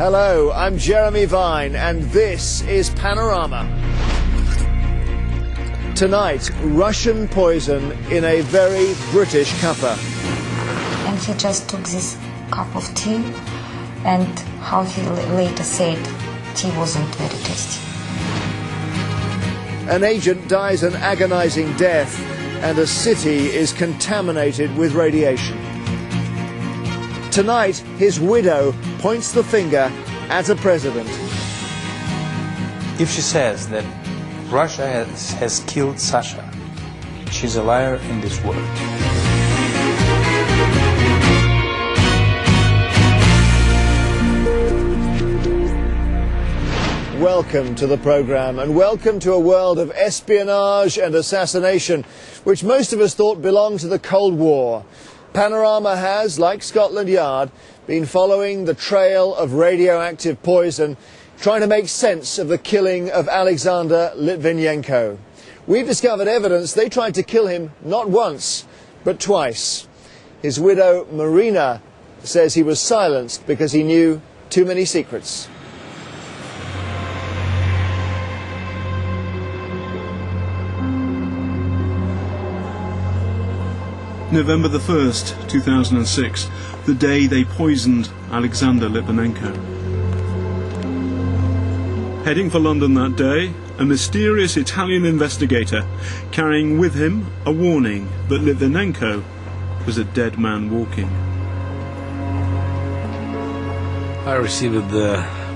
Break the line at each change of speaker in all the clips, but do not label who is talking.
Hello, I'm Jeremy Vine, and this is Panorama. Tonight, Russian poison in a very British cuppa.
And he just took this cup of tea, and how he later said tea wasn't very tasty.
An agent dies an agonizing death, and a city is contaminated with radiation. Tonight, his widow points the finger at a president.
If she says that Russia has killed Sasha, she's a liar in this world.
Welcome to the programme, and welcome to a world of espionage and assassination, which most of us thought belonged to the Cold War. Panorama has, like Scotland Yard, been following the trail of radioactive poison, trying to make sense of the killing of Alexander Litvinenko. We've discovered evidence they tried to kill him not once, but twice. His widow, Marina, says he was silenced because he knew too many secrets.
November the 1st, 2006, the day they poisoned Alexander Litvinenko. Heading for London that day, a mysterious Italian investigator carrying with him a warning that Litvinenko was a dead man walking.
I received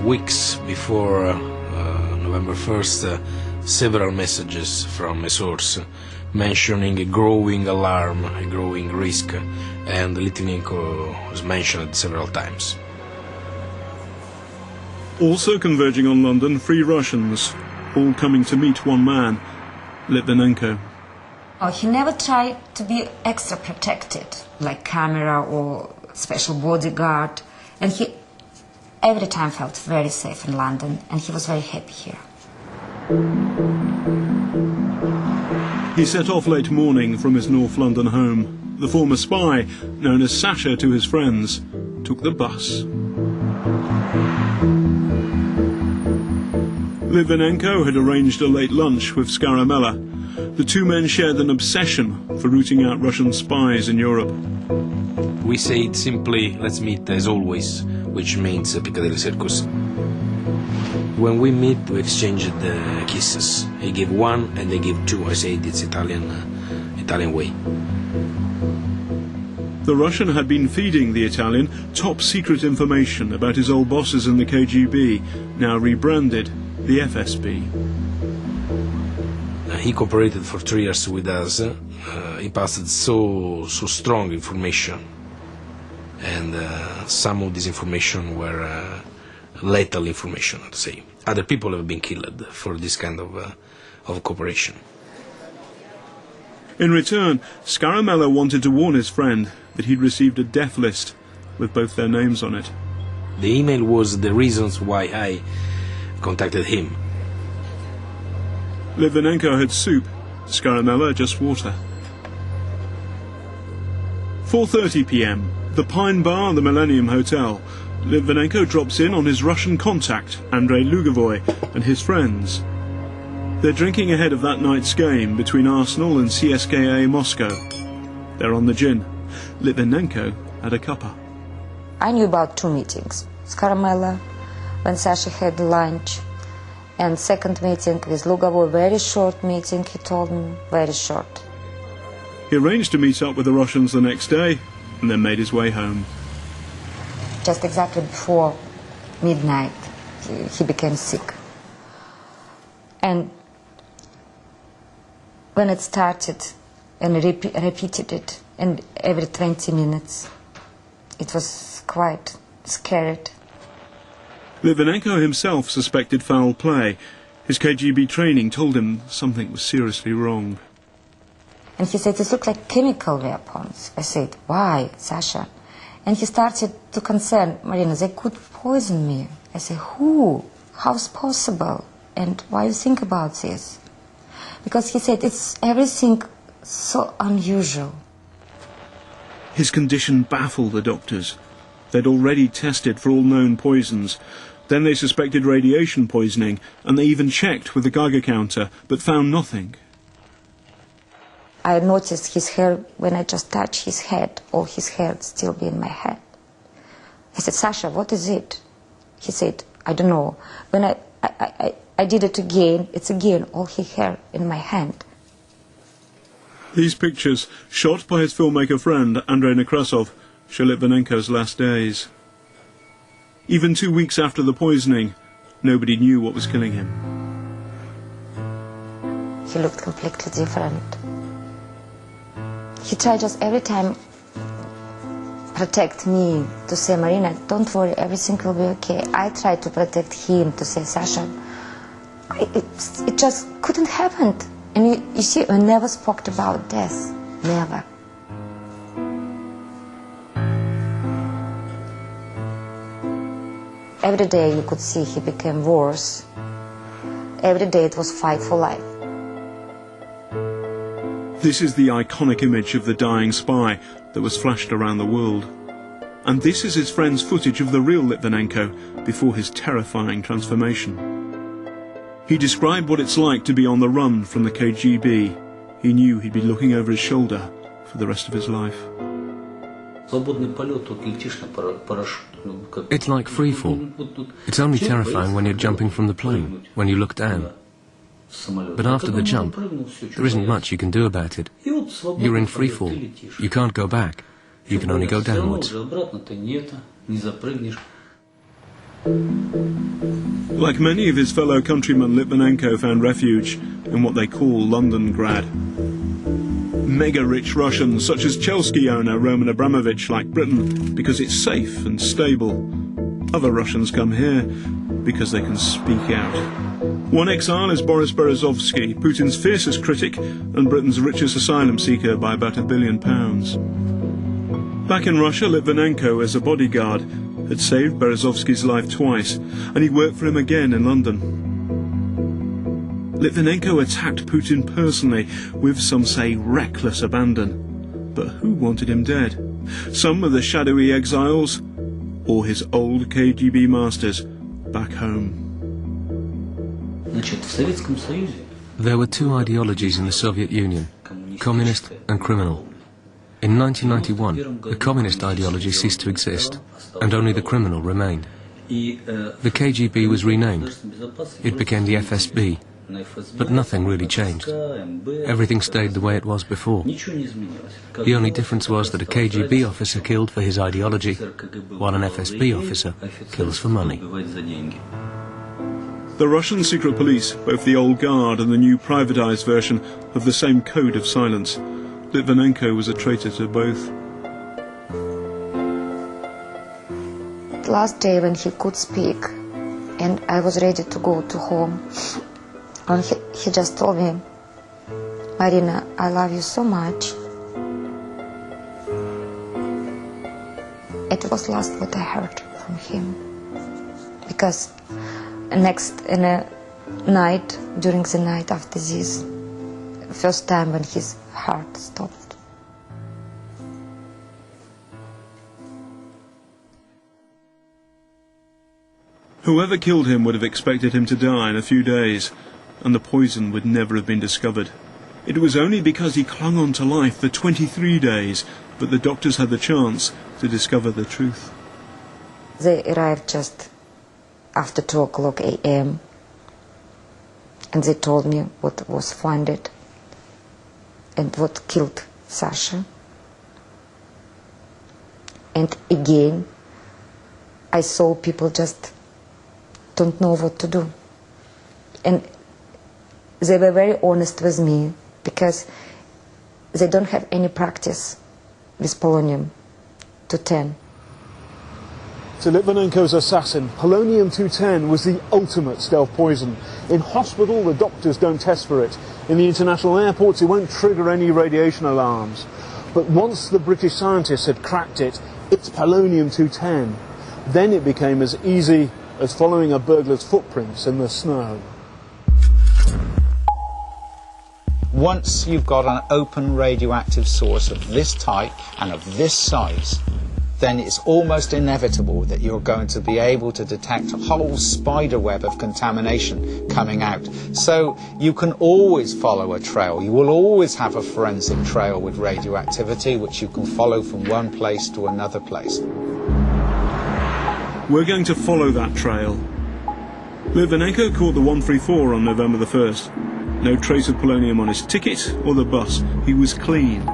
weeks before November 1st several messages from a source mentioning a growing alarm, a growing risk, and Litvinenko was mentioned several times.
Also converging on London, 3 Russians, all coming to meet one man, Litvinenko.
Oh, he never tried to be extra protected, like camera or special bodyguard, and he every time felt very safe in London, and he was very happy here.
He set off late morning from his North London home. The former spy, known as Sasha to his friends, took the bus. Litvinenko had arranged a late lunch with Scaramella. The two men shared an obsession for rooting out Russian spies in Europe.
We said simply, let's meet as always, which means Piccadilly Circus. When we meet, we exchanged kisses. He gave one and they gave two. I said it's Italian way.
The Russian had been feeding the Italian top-secret information about his old bosses in the KGB, now rebranded the FSB.
He cooperated for 3 years with us. He passed so strong information, and some of this information were lethal information, I'd say. Other people have been killed for this kind of cooperation.
In return, Scaramella wanted to warn his friend that he'd received a death list with both their names on it.
The email was the reasons why I contacted him.
Litvinenko had soup, Scaramella just water. 4:30 p.m, the Pine Bar, the Millennium Hotel. Litvinenko drops in on his Russian contact, Andrei Lugovoy, and his friends. They're drinking ahead of that night's game between Arsenal and CSKA Moscow. They're on the gin. Litvinenko had a cuppa.
I knew about 2 meetings. Scaramella, when Sasha had lunch, and second meeting with Lugovoy, very short meeting, he told me, very short.
He arranged to meet up with the Russians the next day, and then made his way home.
Just exactly before midnight, he became sick. And when it started, and repeated it, and every 20 minutes, it was quite scary.
Litvinenko himself suspected foul play. His KGB training told him something was seriously wrong.
And he said, it looked like chemical weapons. I said, why, Sasha? And he started to concern, Marina, they could poison me. I said, who? How's possible? And why you think about this? Because he said, it's everything so unusual.
His condition baffled the doctors. They'd already tested for all known poisons. Then they suspected radiation poisoning, and they even checked with the Geiger counter, but found nothing.
I noticed his hair, when I just touched his head, all his hair would still be in my head. I said, Sasha, what is it? He said, I don't know. When I did it again, it's again all his hair in my hand.
These pictures, shot by his filmmaker friend, Andrei Nekrasov, show Litvinenko's last days. Even 2 weeks after the poisoning, nobody knew what was killing him.
He looked completely different. He tried just every time protect me, to say, Marina, don't worry, everything will be okay. I tried to protect him, to say, Sasha, it just couldn't happen. And you see, we never spoke about death, never. Every day you could see he became worse. Every day it was fight for life.
This is the iconic image of the dying spy that was flashed around the world. And this is his friend's footage of the real Litvinenko before his terrifying transformation. He described what it's like to be on the run from the KGB. He knew he'd be looking over his shoulder for the rest of his life.
It's like free fall. It's only terrifying when you're jumping from the plane, when you look down. But after the jump, there isn't much you can do about it. You're in free fall. You can't go back. You can only go downwards.
Like many of his fellow countrymen, Litvinenko found refuge in what they call Londongrad. Mega-rich Russians, such as Chelsea owner Roman Abramovich, like Britain because it's safe and stable. Other Russians come here because they can speak out. One exile is Boris Berezovsky, Putin's fiercest critic and Britain's richest asylum seeker by about £1 billion. Back in Russia, Litvinenko, as a bodyguard, had saved Berezovsky's life twice, and he worked for him again in London. Litvinenko attacked Putin personally, with some say reckless abandon. But who wanted him dead? Some of the shadowy exiles, or his old KGB masters back home?
There were two ideologies in the Soviet Union, communist and criminal. In 1991, the communist ideology ceased to exist, and only the criminal remained. The KGB was renamed. It became the FSB, but nothing really changed. Everything stayed the way it was before. The only difference was that a KGB officer killed for his ideology, while an FSB officer kills for money.
The Russian secret police, both the old guard and the new privatized version, have the same code of silence. Litvinenko was a traitor to both.
The last day when he could speak, and I was ready to go to home, and he just told me, Marina, I love you so much. It was last what I heard from him. Because in a night, during the night after this, first time when his heart stopped.
Whoever killed him would have expected him to die in a few days, and the poison would never have been discovered. It was only because he clung on to life for 23 days that the doctors had the chance to discover the truth.
They arrived just after 2 o'clock a.m. and they told me what was found and what killed Sasha. And again, I saw people just don't know what to do. And they were very honest with me because they don't have any practice with polonium-210.
To Litvinenko's assassin, polonium-210 was the ultimate stealth poison. In hospital, the doctors don't test for it. In the international airports, it won't trigger any radiation alarms. But once the British scientists had cracked it, it's polonium-210. Then it became as easy as following a burglar's footprints in the snow.
Once you've got an open radioactive source of this type and of this size, then it's almost inevitable that you're going to be able to detect a whole spider web of contamination coming out. So you can always follow a trail. You will always have a forensic trail with radioactivity, which you can follow from one place to another place.
We're going to follow that trail. Litvinenko caught the 134 on November the 1st. No trace of polonium on his ticket or the bus. He was clean.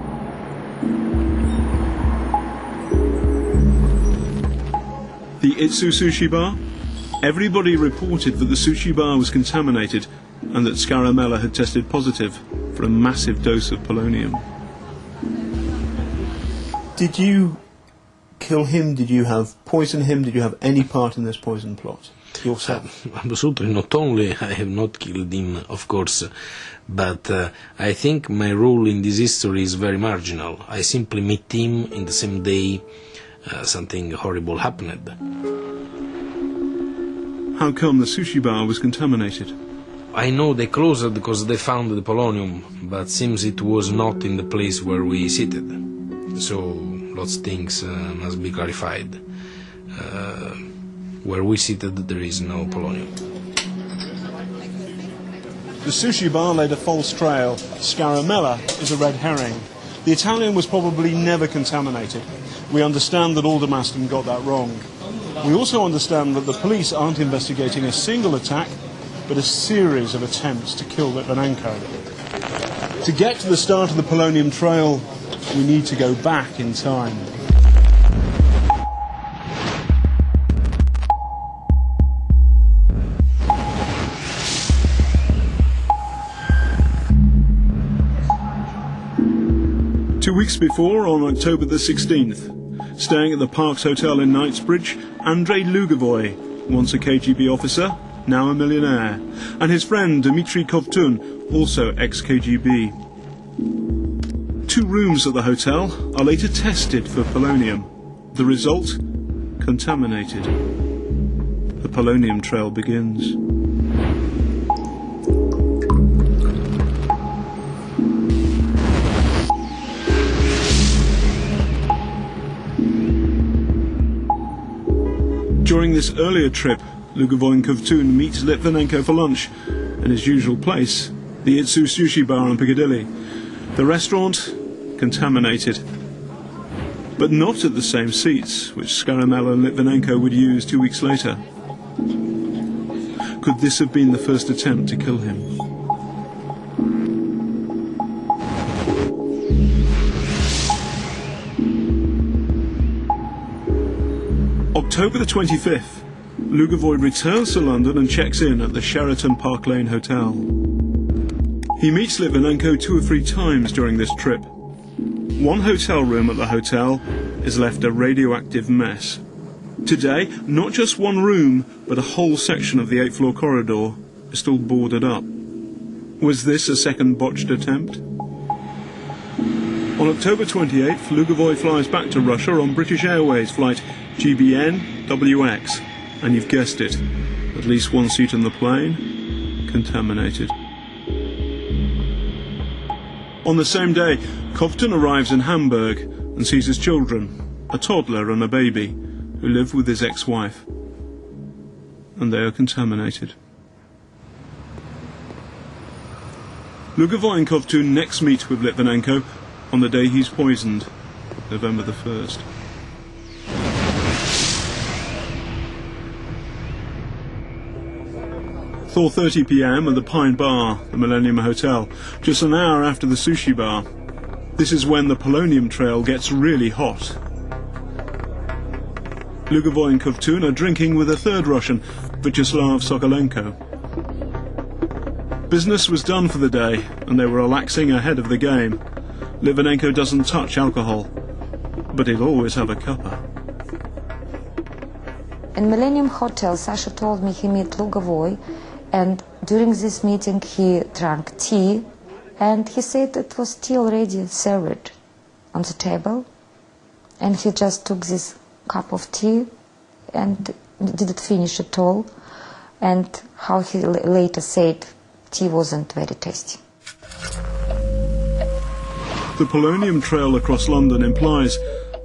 The Itsu sushi bar? Everybody reported that the sushi bar was contaminated and that Scaramella had tested positive for a massive dose of polonium.
Did you kill him? Did you have poison him? Did you have any part in this poison plot yourself?
Absolutely. Not only I have not killed him, of course, but I think my role in this history is very marginal. I simply meet him in the same day something horrible happened.
How come the sushi bar was contaminated?
I know they closed because they found the polonium, but seems it was not in the place where we seated. So lots of things must be clarified. Where we seated, there is no polonium.
The sushi bar laid a false trail. Scaramella is a red herring. The Italian was probably never contaminated. We understand that Aldermaston got that wrong. We also understand that the police aren't investigating a single attack, but a series of attempts to kill Litvinenko. To get to the start of the polonium trail, we need to go back in time. Two weeks before, on October the 16th, staying at the Parks Hotel in Knightsbridge, Andrei Lugovoy, once a KGB officer, now a millionaire, and his friend Dmitry Kovtun, also ex-KGB. 2 rooms at the hotel are later tested for polonium. The result? Contaminated. The polonium trail begins. During this earlier trip, Lugovoy and Kovtun meet Litvinenko for lunch in his usual place, the Itsu sushi bar on Piccadilly. The restaurant, contaminated. But not at the same seats which Scaramella and Litvinenko would use 2 weeks later. Could this have been the first attempt to kill him? October the 25th, Lugovoy returns to London and checks in at the Sheraton Park Lane Hotel. He meets Litvinenko 2 or 3 times during this trip. One hotel room at the hotel is left a radioactive mess. Today, not just one room, but a whole section of the 8th floor corridor is still boarded up. Was this a second botched attempt? On October 28th, Lugovoy flies back to Russia on British Airways flight GBN WX, and you've guessed it, at least one seat in the plane contaminated. On the same day, Kovtun arrives in Hamburg and sees his children, a toddler and a baby, who live with his ex-wife, and they are contaminated. Lugovoy and Kovtun next meet with Litvinenko on the day he's poisoned, November the 1st. It's 4:30 p.m. at the Pine Bar, the Millennium Hotel, just an hour after the sushi bar. This is when the polonium trail gets really hot. Lugovoy and Kovtun are drinking with a third Russian, Vyacheslav Sokolenko. Business was done for the day, and they were relaxing ahead of the game. Litvinenko doesn't touch alcohol, but he'll always have a cuppa.
In Millennium Hotel, Sasha told me he met Lugovoy, and during this meeting he drank tea, and he said it was tea already served on the table, and he just took this cup of tea and didn't finish it all, and how he later said tea wasn't very tasty.
The polonium trail across London implies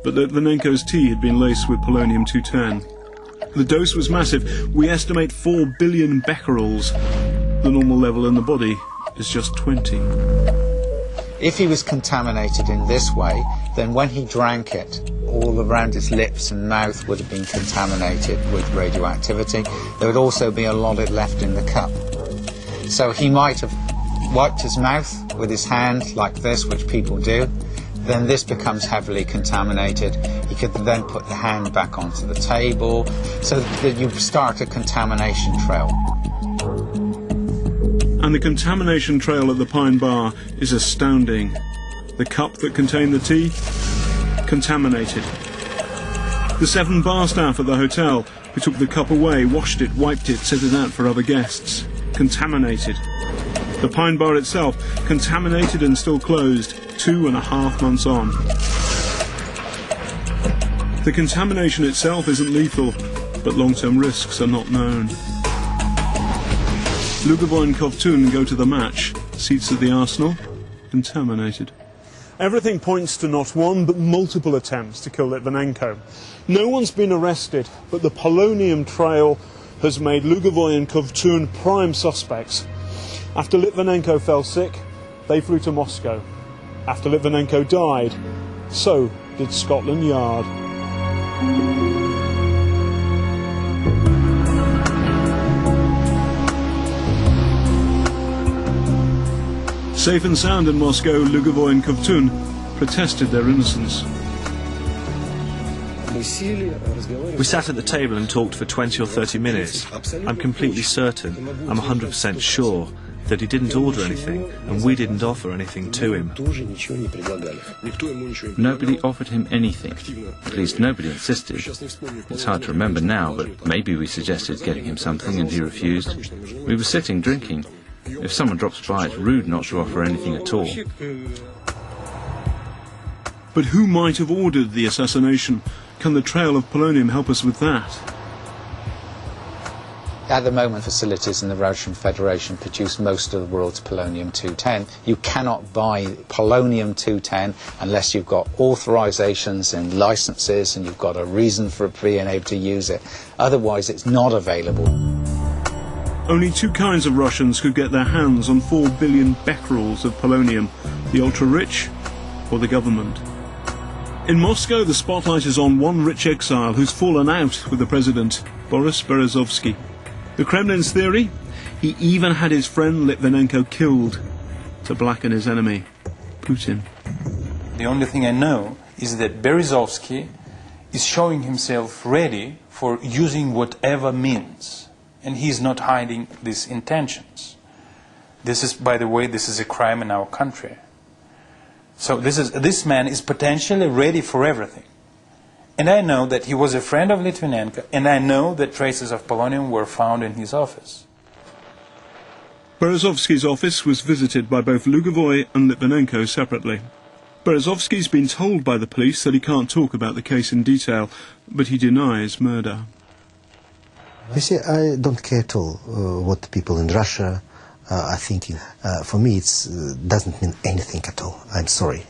but Litvinenko's tea had been laced with polonium-210. The dose was massive. We estimate 4 billion becquerels. The normal level in the body is just 20.
If he was contaminated in this way, then when he drank it, all around his lips and mouth would have been contaminated with radioactivity. There would also be a lot left in the cup. So he might have wiped his mouth with his hand like this, which people do. Then this becomes heavily contaminated. He could then put the hand back onto the table, so that you start a contamination trail.
And the contamination trail at the Pine Bar is astounding. The cup that contained the tea, contaminated. The 7 bar staff at the hotel who took the cup away, washed it, wiped it, set it out for other guests, contaminated. The Pine Bar itself, contaminated and still closed, 2.5 months on. The contamination itself isn't lethal, but long-term risks are not known. Lugovoy and Kovtun go to the match, seats at the Arsenal, contaminated. Everything points to not one, but multiple attempts to kill Litvinenko. No one's been arrested, but the polonium trail has made Lugovoy and Kovtun prime suspects. After Litvinenko fell sick, they flew to Moscow. After Litvinenko died, so did Scotland Yard. Safe and sound in Moscow, Lugovoy and Kovtun protested their innocence.
We sat at the table and talked for 20 or 30 minutes. I'm completely certain, I'm 100% sure, that he didn't order anything, and we didn't offer anything to him.
Nobody offered him anything. At least nobody insisted. It's hard to remember now, but maybe we suggested getting him something and he refused. We were sitting drinking. If someone drops by, it's rude not to offer anything at all.
But who might have ordered the assassination? Can the trail of polonium help us with that?
At the moment, facilities in the Russian Federation produce most of the world's polonium-210. You cannot buy polonium-210 unless you've got authorizations and licenses and you've got a reason for being able to use it. Otherwise, it's not available.
Only 2 kinds of Russians could get their hands on 4 billion becquerels of polonium, the ultra-rich or the government. In Moscow, the spotlight is on one rich exile who's fallen out with the president, Boris Berezovsky. The Kremlin's theory? He even had his friend Litvinenko killed to blacken his enemy, Putin.
The only thing I know is that Berezovsky is showing himself ready for using whatever means, and he's not hiding these intentions. This is, by the way, this is a crime in our country. So this man is potentially ready for everything. And I know that he was a friend of Litvinenko, and I know that traces of polonium were found in his office.
Berezovsky's office was visited by both Lugovoy and Litvinenko separately. Berezovsky's been told by the police that he can't talk about the case in detail, but he denies murder.
You see, I don't care at all what people in Russia are thinking. For me, it doesn't mean anything at all. I'm sorry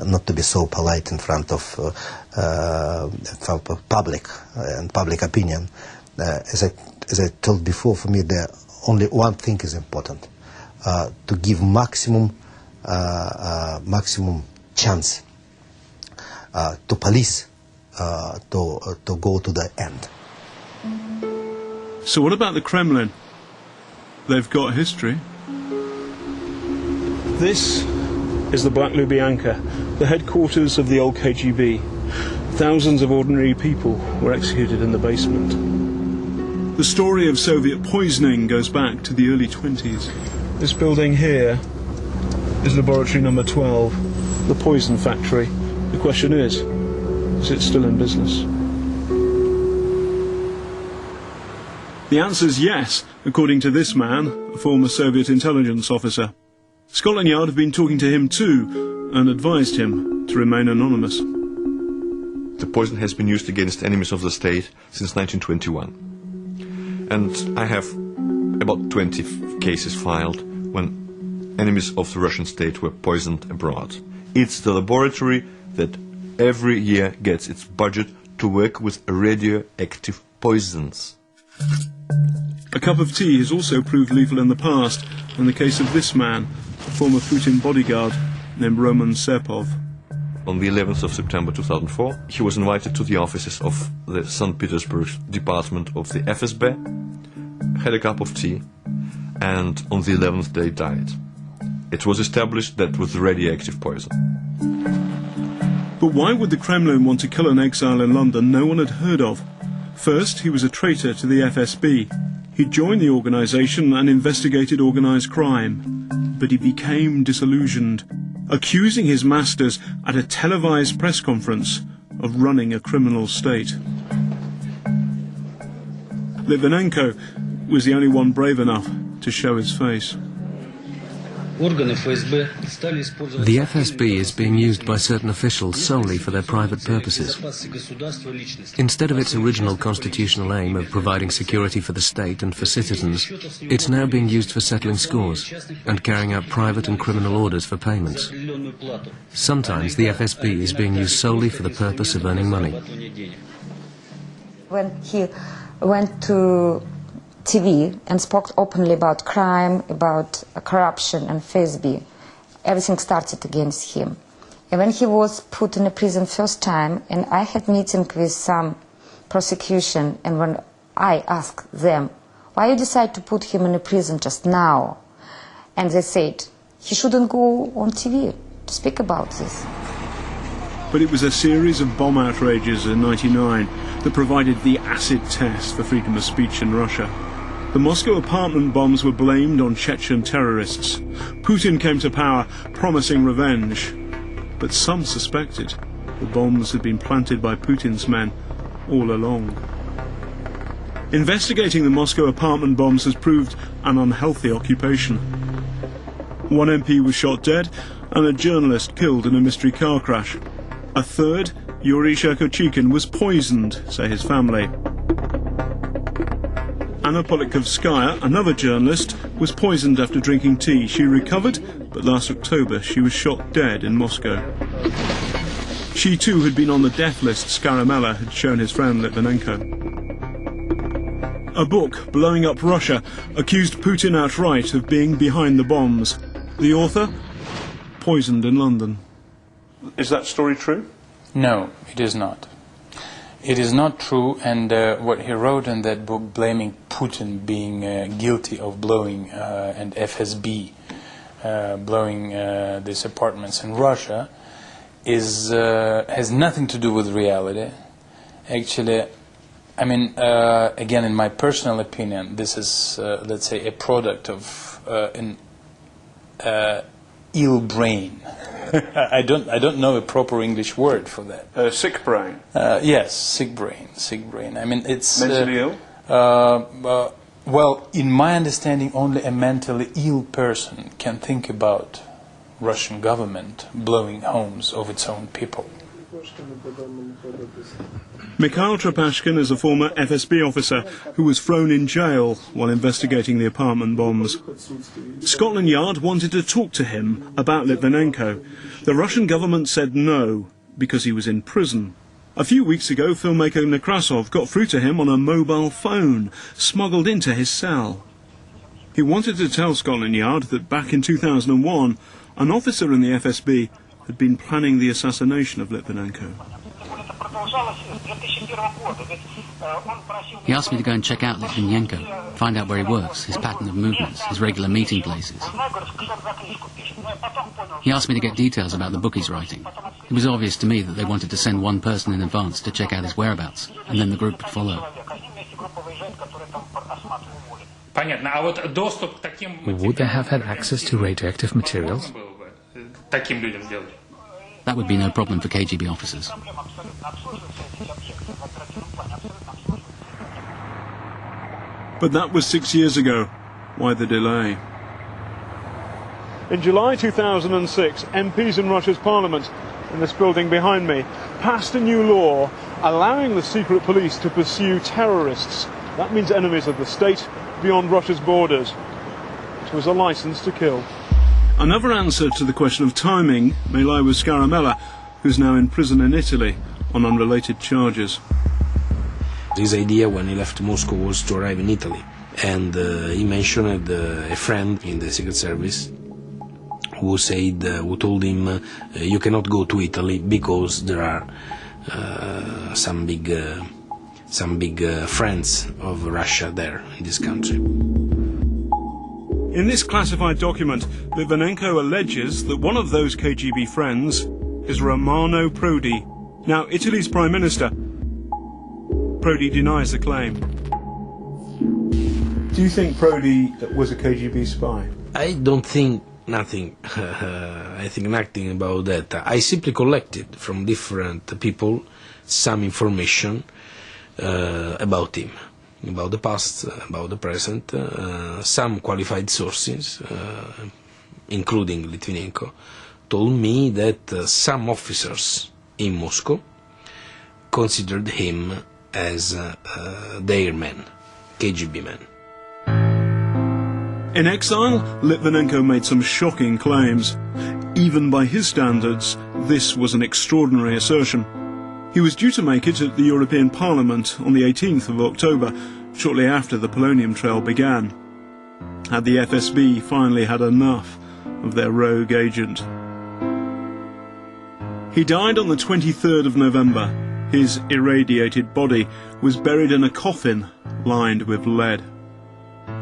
not to be so polite in front of public and public opinion. As I told before, for me, only one thing is important: to give maximum chance to police to go to the end.
So what about the Kremlin? They've got history. This is the Black Lubyanka, the headquarters of the old KGB. Thousands of ordinary people were executed in the basement. The story of Soviet poisoning goes back to the early 20s. This building here is laboratory number 12, the poison factory. The question is it still in business? The answer is yes, according to this man, a former Soviet intelligence officer. Scotland Yard have been talking to him too, and advised him to remain anonymous.
The poison has been used against enemies of the state since 1921. And I have about 20 cases filed when enemies of the Russian state were poisoned abroad. It's the laboratory that every year gets its budget to work with radioactive poisons.
A cup of tea has also proved lethal in the past, in the case of this man, a former Putin bodyguard named Roman Serpov.
On the 11th of September 2004, he was invited to the offices of the St. Petersburg department of the FSB, had a cup of tea, and on the 11th day died. It was established that with radioactive poison.
But why would the Kremlin want to kill an exile in London no one had heard of? First, he was a traitor to the FSB. He joined the organisation and investigated organised crime. But he became disillusioned, accusing his masters at a televised press conference of running a criminal state. Litvinenko was the only one brave enough to show his face.
The FSB is being used by certain officials solely for their private purposes. Instead of its original constitutional aim of providing security for the state and for citizens, it's now being used for settling scores and carrying out private and criminal orders for payments. Sometimes the FSB is being used solely for the purpose of earning money.
When he went to TV and spoke openly about crime, about corruption and FSB, everything started against him. And when he was put in a prison first time, and I had meeting with some prosecution, and when I asked them, why you decide to put him in a prison just now? And they said, he shouldn't go on TV to speak about this.
But it was a series of bomb outrages in '99 that provided the acid test for freedom of speech in Russia. The Moscow apartment bombs were blamed on Chechen terrorists. Putin came to power promising revenge. But some suspected the bombs had been planted by Putin's men all along. Investigating the Moscow apartment bombs has proved an unhealthy occupation. One MP was shot dead and a journalist killed in a mystery car crash. A third, Yuri Chechen, was poisoned, say his family. Anna Politkovskaya, another journalist, was poisoned after drinking tea. She recovered, but last October she was shot dead in Moscow. She too had been on the death list Skaramella had shown his friend Litvinenko. A book, Blowing Up Russia, accused Putin outright of being behind the bombs. The author? Poisoned in London.
Is that story true?
No, it is not. It is not true, and what he wrote in that book, blaming Putin being guilty of blowing and FSB blowing these apartments in Russia, has nothing to do with reality. Actually, I mean, again, in my personal opinion, this is, let's say, a product of an ill brain. I don't know a proper English word for that.
Sick brain?
Yes, sick brain. I mean, it's...
Mentally ill?
Well, in my understanding, only a mentally ill person can think about Russian government blowing homes of its own people.
Mikhail Trapashkin is a former FSB officer who was thrown in jail while investigating the apartment bombs. Scotland Yard wanted to talk to him about Litvinenko. The Russian government said no, because he was in prison. A few weeks ago, filmmaker Nekrasov got through to him on a mobile phone, smuggled into his cell. He wanted to tell Scotland Yard that back in 2001, an officer in the FSB had been planning the assassination of Litvinenko.
He asked me to go and check out Litvinenko, find out where he works, his pattern of movements, his regular meeting places. He asked me to get details about the book he's writing. It was obvious to me that they wanted to send one person in advance to check out his whereabouts, and then the group would follow.
Would they have had access to radioactive materials?
That would be no problem for KGB officers.
But that was 6 years ago. Why the delay? In July 2006, MPs in Russia's parliament, in this building behind me, passed a new law allowing the secret police to pursue terrorists. That means enemies of the state beyond Russia's borders. It was a license to kill. Another answer to the question of timing may lie with Skaramella, who's now in prison in Italy on unrelated charges.
His idea when he left Moscow was to arrive in Italy, and he mentioned a friend in the Secret Service who told him, you cannot go to Italy because there are some big friends of Russia there in this country.
In this classified document, Litvinenko alleges that one of those KGB friends is Romano Prodi, now Italy's Prime Minister. Prodi denies the claim.
Do you think Prodi was a KGB spy?
I don't think nothing. I think nothing about that. I simply collected from different people some information about him, about the past, about the present. Some qualified sources, including Litvinenko, told me that some officers in Moscow considered him as their man, KGB man.
In exile, Litvinenko made some shocking claims. Even by his standards, this was an extraordinary assertion. He was due to make it at the European Parliament on the 18th of October, shortly after the polonium trail began. Had the FSB finally had enough of their rogue agent? He died on the 23rd of November. His irradiated body was buried in a coffin lined with lead.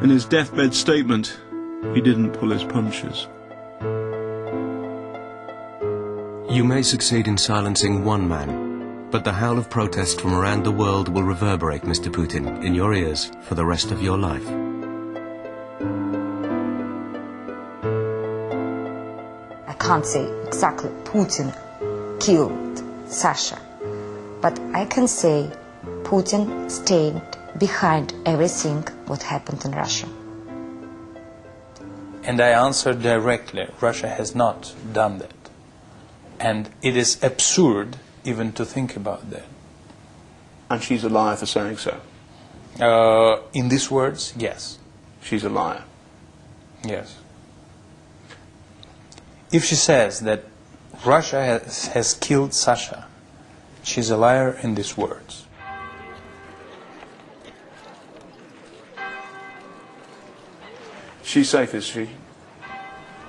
In his deathbed statement, he didn't pull his punches.
You may succeed in silencing one man, but the howl of protest from around the world will reverberate, Mr. Putin, in your ears for the rest of your life.
I can't say exactly Putin killed Sasha, but I can say Putin stayed behind everything what happened in Russia.
And I answered directly, Russia has not done that. And it is absurd even to think about that.
And she's a liar for saying so?
In these words, yes.
She's a liar?
Yes. If she says that Russia has killed Sasha, she's a liar in these words.
She's safe, is she?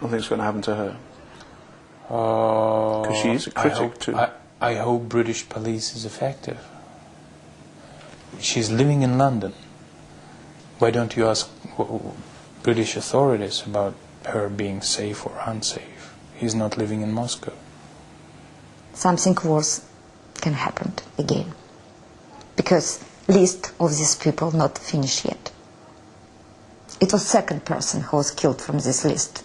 Nothing's going to happen to her? Because she is a critic too.
I hope British police is effective. She's living in London. Why don't you ask British authorities about her being safe or unsafe? He's not living in Moscow.
Something worse can happen again, because list of these people not finished yet. It was second person who was killed from this list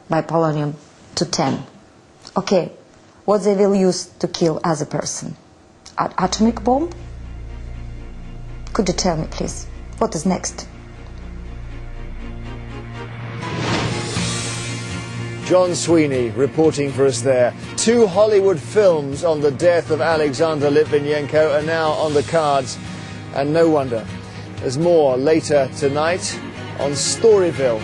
by polonium-210. Okay, what they will use to kill other person? Atomic bomb? Could you tell me, please, what is next?
John Sweeney reporting for us there. 2 Hollywood films on the death of Alexander Litvinenko are now on the cards, and no wonder. There's more later tonight on Storyville.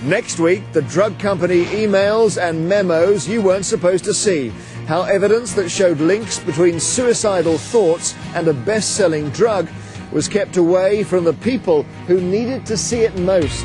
Next week, the drug company emails and memos you weren't supposed to see. How evidence that showed links between suicidal thoughts and a best-selling drug was kept away from the people who needed to see it most.